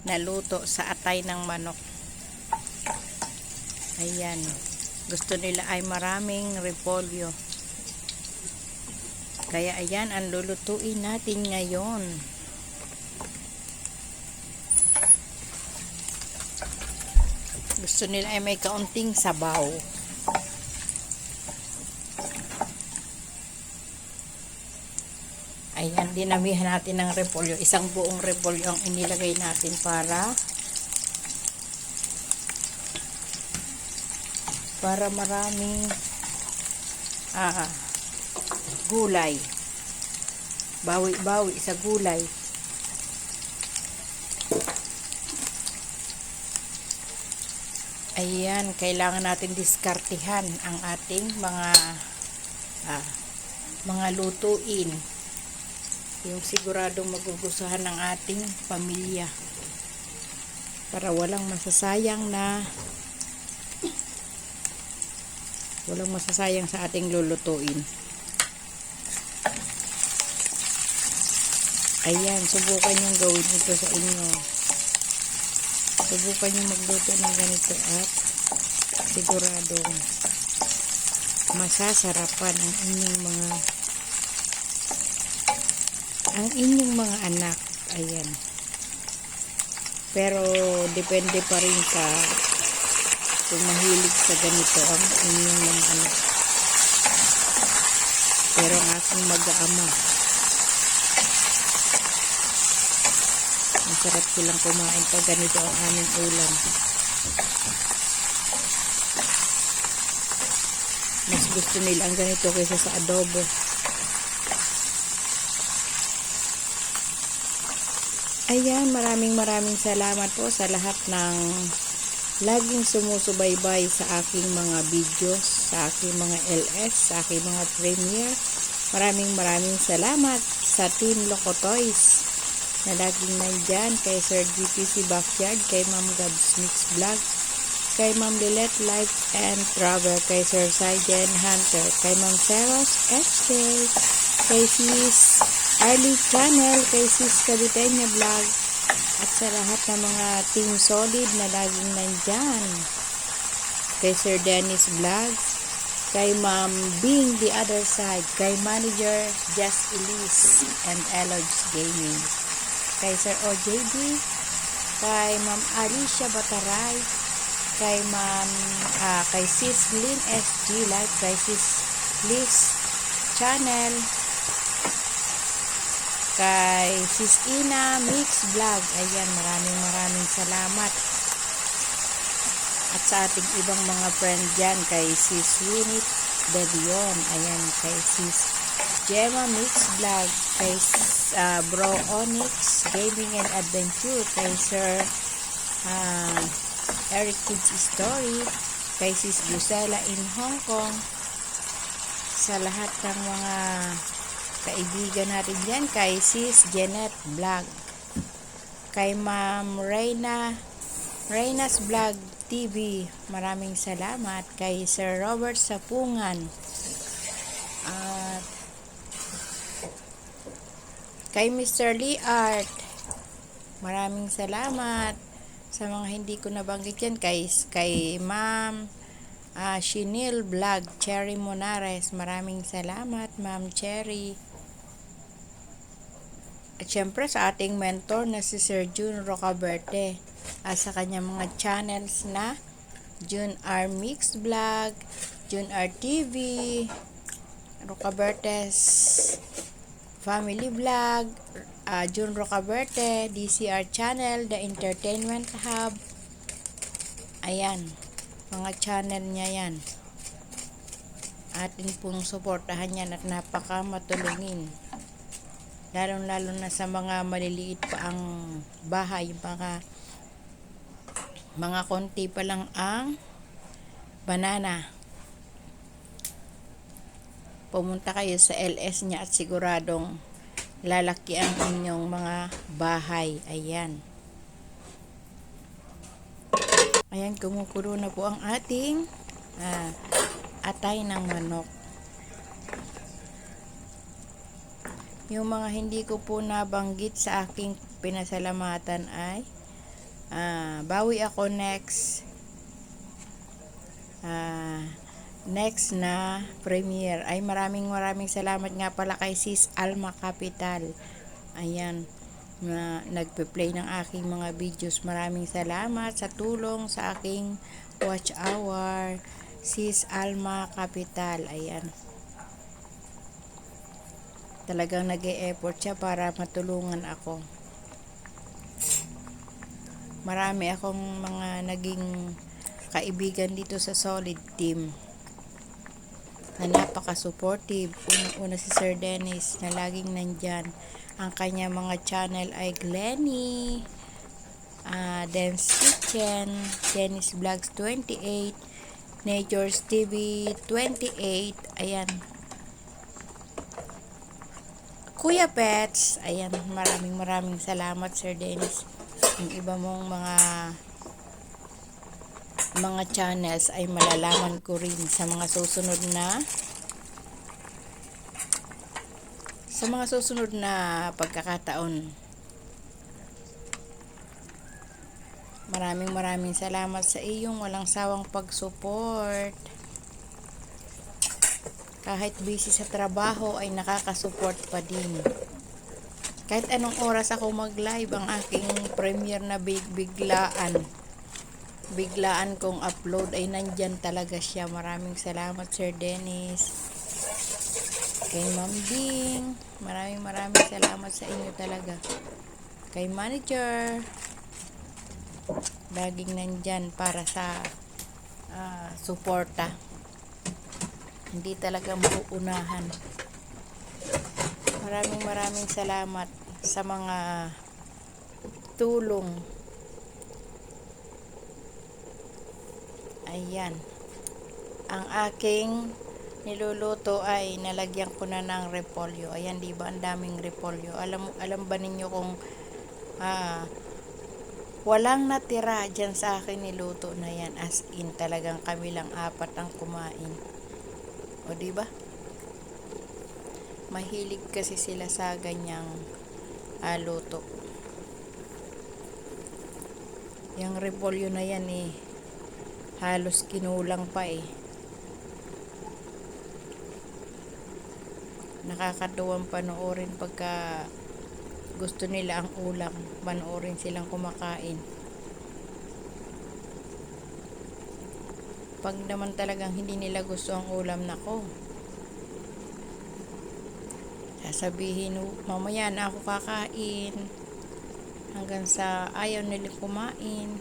na luto sa atay ng manok. Ayan. Gusto nila ay maraming repolyo. Kaya ayan ang lulutuin natin ngayon. Gusto nila ay may kaunting sabaw. Ayan, dinamihan natin ng repolyo. Isang buong repolyo ang inilagay natin para maraming gulay. Bawi-bawi sa gulay. Ayan, kailangan natin diskartihan ang ating mga lutuin. Yung siguradong magugustuhan ng ating pamilya. Para walang masasayang sa ating lulutuin. Ayan, subukan yung gawin ito sa inyo. Subukan yung magluto ng ganito at siguradong masasarapan ang inyong mga anak. Ayan. Pero depende pa rin sa kung mahilig sa ganito ang inyong mga anak. Pero ang aking mag-aama, masarap silang kumain pag ganito ang aming ulam. Mas gusto nila ang ganito kaysa sa adobo. Ayan, maraming salamat po sa lahat ng laging sumusubaybay sa aking mga videos, sa aking mga LS, sa aking mga premiere. Maraming salamat sa Team Locotoys na laging nandyan, kay Sir GPC Backyard, kay Ma'am Gabs Mix Vlog, kay Ma'am Lilette Life and Travel, kay Sir Saijen Hunter, kay Ma'am Seros SK, kay Sis Arlie Channel, kay Sis Caviteña Vlog, at sa lahat ng mga Team Solid na laging nandyan, kay Sir Dennis Vlogs, kay Ma'am Bing The Other Side, kay Manager Just Elise and Eloge Gaming, kay Sir OJD, kay Ma'am Alicia Bataray, kay kay Sis Lynn SG Live, kay Sis Liz Channel, kay Sis Ina Mix Vlog. Ayan, maraming salamat. At sa ating ibang mga friend dyan, kay Sis Winnie De Dion, ayan, kay Sis Gemma Mix Vlog, kay Bro Onyx Gaming and Adventure, kay Sir Eric Kids Story, kay Sis Lucella in Hong Kong, sa lahat ng mga kaibigan natin dyan, kay Sis Jeanette Vlog, kay Ma'am Reyna's Vlog TV, maraming salamat, kay Sir Robert Sapungan, at kay Mr. Lee Art, maraming salamat. Sa mga hindi ko nabanggit yan, kay Ma'am Chinil Vlog, Cherry Monares, maraming salamat Ma'am Cherry. At syempre sa ating mentor na si Sir June Rocaberte, at sa kanyang mga channels na June R Mix Vlog, June R TV, Rocaberte's Family Vlog, June Rocaberte, DCR Channel, The Entertainment Hub. Ayan, mga channel niya yan. Atin pong suportahan yan at napaka matulungin. Lalo na sa mga maliliit pa ang bahay, mga konti pa lang ang banana. Pumunta kayo sa LS niya at siguradong lalaki ang inyong mga bahay. Ayan. Ayan, kumukulo na po ang ating atay ng manok. Yung mga hindi ko po nabanggit sa aking pinasalamatan ay bawi ako next na premiere. Ay maraming salamat nga pala kay Sis Alma Capital. Ayan, na nagpe-play ng aking mga videos. Maraming salamat sa tulong sa aking watch hour. Sis Alma Capital. Ayan. Talagang nag-e-effort siya para matulungan ako. Marami akong mga naging kaibigan dito sa Solid Team na napaka-supportive. Una si Sir Dennis na laging nandyan. Ang kanya mga channel ay Glenny, Den's Kitchen, Dennis Vlogs 28, Nature's TV 28, ayan. Kuya Pets, ayan, maraming salamat Sir Dennis. Yung iba mong mga channels ay malalaman ko rin sa mga susunod na pagkakataon. Maraming salamat sa iyong walang sawang pag-support. Kahit busy sa trabaho ay nakaka-support pa din. Kahit anong oras ako mag-live, ang aking premiere na biglaan kong upload ay nandyan talaga siya. Maraming salamat Sir Dennis. Kay Ma'am Bing, maraming salamat sa inyo talaga. Kay Manager, laging nandyan para sa suporta. Hindi talaga mauunahan. Maraming salamat sa mga tulong. Ayan. Ang aking niluluto ay nalagyan ko na ng repolyo. Ayan, di ba? Ang daming repolyo. Alam ba ninyo kung walang natira dyan sa akin niluto na yan. As in, talagang kami lang 4 ang kumain. O, di ba? Mahilig kasi sila sa ganyang luto. Yung repolyo na yan halos kinulang pa Nakakatuwang panoorin pagka gusto nila ang ulam. Panoorin silang kumakain. Pag naman talagang hindi nila gusto ang ulam, nako, sasabihin, mamaya na ako kakain, hanggang sa ayaw nila kumain.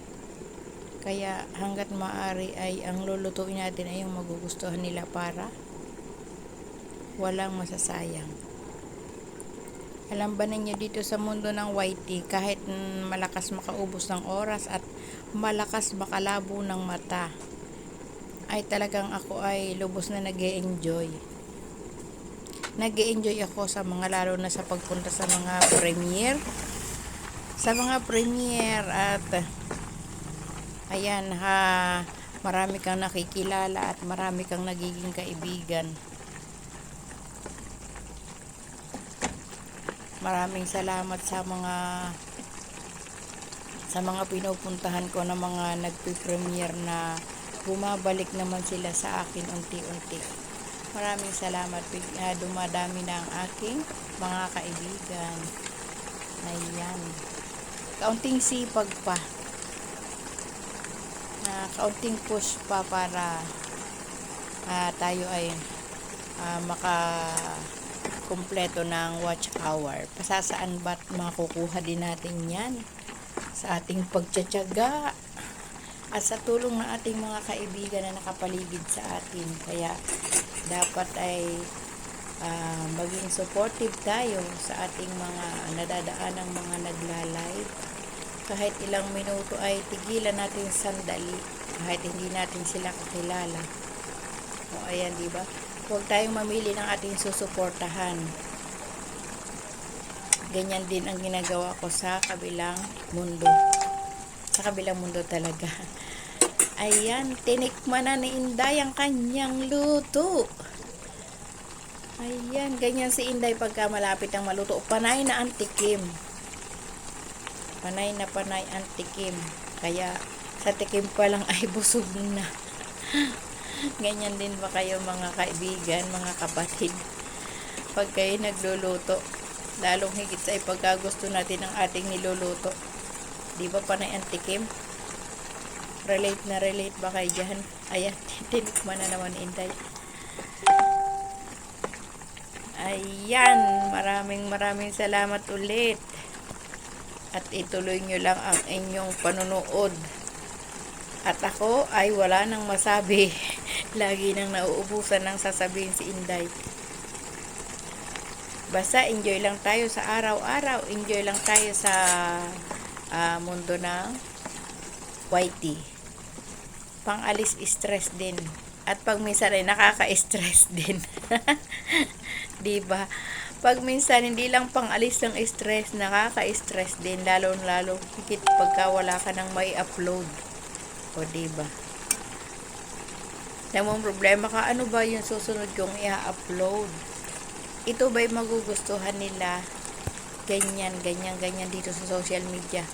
Kaya hanggat maaari ay ang lulutuin natin ay yung magugustuhan nila para walang masasayang. Alam ba ninyo, dito sa mundo ng YT, kahit malakas makaubos ng oras at malakas makalabo ng mata, ay talagang ako ay lubos na nag-e-enjoy ako sa mga, lalo na sa pagpunta sa mga premiere at ayan, marami kang nakikilala at marami kang nagiging kaibigan. Maraming salamat sa mga pinupuntahan ko na mga nagpi-premiere na bumabalik naman sila sa akin unti-unti. Maraming salamat. Dumadami na ang aking mga kaibigan. Ayan. Kaunting sipag pa. Kaunting push pa para tayo ay makakumpleto ng watch hour. Pasasaan ba't makukuha din natin yan? Sa ating pagtsatsaga at sa tulong ng ating mga kaibigan na nakapaligid sa atin. Kaya dapat ay maging supportive tayo sa ating mga nadadaan ng mga nagla-live. Kahit ilang minuto ay tigilan natin sandali kahit hindi natin sila kakilala. O ayan, diba? Huwag tayong mamili ng ating susuportahan. Ganyan din ang ginagawa ko sa kabilang mundo. Sa kabilang mundo talaga. Ayan, tinikman na ni Inday ang kanyang luto. Ayan, ganyan si Inday pagka malapit ang maluto. Panay na ang tikim. Panay ang tikim. Kaya sa tikim pa lang ay busog na. Ganyan din ba kayo mga kaibigan, mga kapatid? Pag kayo nagluluto, lalong higit sa ipagkagusto natin ang ating niluluto. Di ba panay ang tikim? Relate na relate ba kayo dyan? Ayan, tinikman na naman Inday. Ayan, maraming salamat ulit. At ituloy nyo lang ang inyong panunood. At ako ay wala nang masabi. Lagi nang nauubusan ng sasabihin si Inday. Basta enjoy lang tayo sa araw-araw. Enjoy lang tayo sa mundo ng YT. Pang-alis stress din. At pag minsan ay nakaka-stress din. Diba? Pag minsan hindi lang pang-alis ng stress, nakaka-stress din. Lalo higit pagka wala ka nang may upload. O diba? Namang problema ka, ano ba yung susunod kong i-upload? Ito ba'y magugustuhan nila? Ganyan dito sa social media.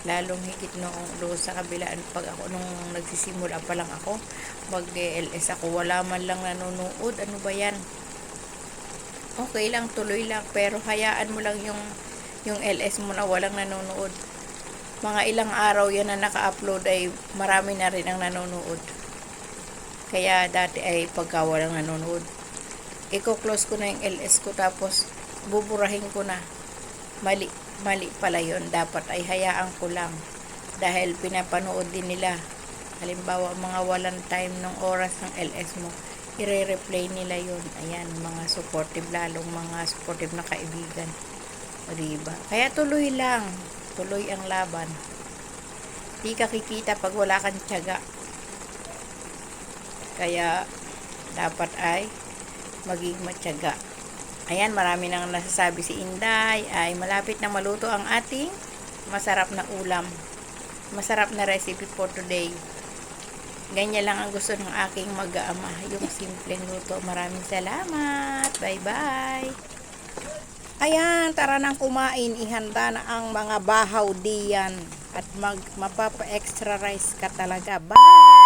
Lalong higit noong doon sa kabilaan, pag ako nung nagsisimula pa lang ako, mag-LS ako, wala man lang nanonood. Ano ba yan? Okay lang, tuloy lang, pero hayaan mo lang yung LS mo na walang nanonood. Mga ilang araw yan na naka-upload ay marami na rin ang nanonood. Kaya dati ay pagka walang nanonood, i-close ko na yung LS ko, tapos buburahin ko na. Mali pala yun. Dapat ay hayaan ko lang, dahil pinapanood din nila. Halimbawa, mga walang time ng oras ng LS mo, i-replay nila yun. Ayan, mga supportive, lalong mga supportive na kaibigan. O diba? Kaya tuloy lang, tuloy ang laban. Di ka kikita pag wala kang tiyaga. Kaya dapat ay maging matyaga. Ayan, marami nang nasasabi si Inday ay malapit na maluto ang ating masarap na ulam. Masarap na recipe for today. Ganyan lang ang gusto ng aking mag-aama, yung simpleng luto. Maraming salamat. Bye-bye. Ayan, tara nang kumain. Ihanda na ang mga bahaw diyan. At mapapa-extra rice ka talaga. Bye!